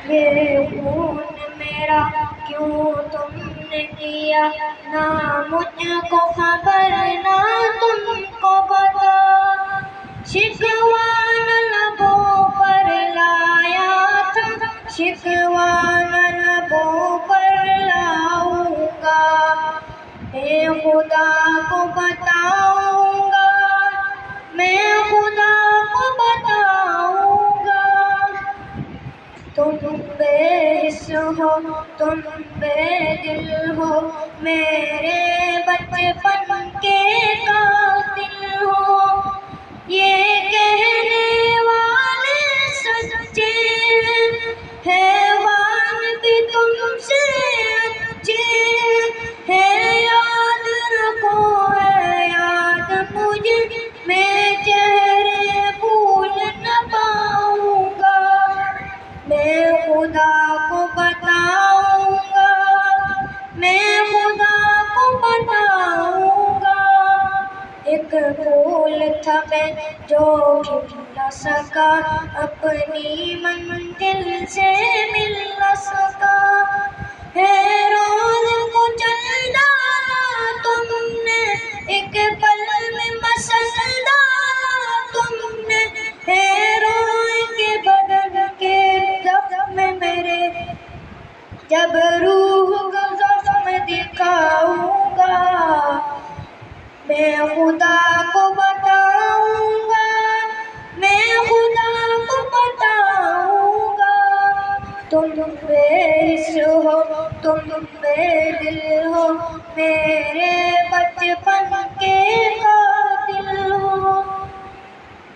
یہ خون میرا کیوں تم نے کیا، نہ مجھ کو خبر نہ تم کو پتا، شکوہ نہ لبوں پر لایا تھا، شکوہ نہ لبوں پر لاؤں گا، میں خدا کو بتاؤں گا، میں خدا کو بتاؤں گا۔ تم بے حس ہو، تم بے دل ہو، میرے بچپن کے قاتل ہو، یہ کہنے والے سچے ہیں، حیوان بھی تم سے اچھے ہیں، یاد رکھو ہے یاد مجھے، میں چہرے بھول نہ پاؤں گا، میں خدا کو بتاؤں گا، میں خدا کو بتاؤں گا۔ ایک پھول تھا میں جو کھل نہ سکا، اپنی منزل سے مل نہ سکا، ہے روز کچل ڈالا تم نے، ایک پل میں مسل ڈالا تم نے، ہے روئے کے بدن کے زخم میرے، جب روح کا زخم دکھاؤں گا، میں خدا کو بتاؤں گا، میں خدا کو بتاؤں گا۔ تم بے حس ہو، تم بے دل ہو، میرے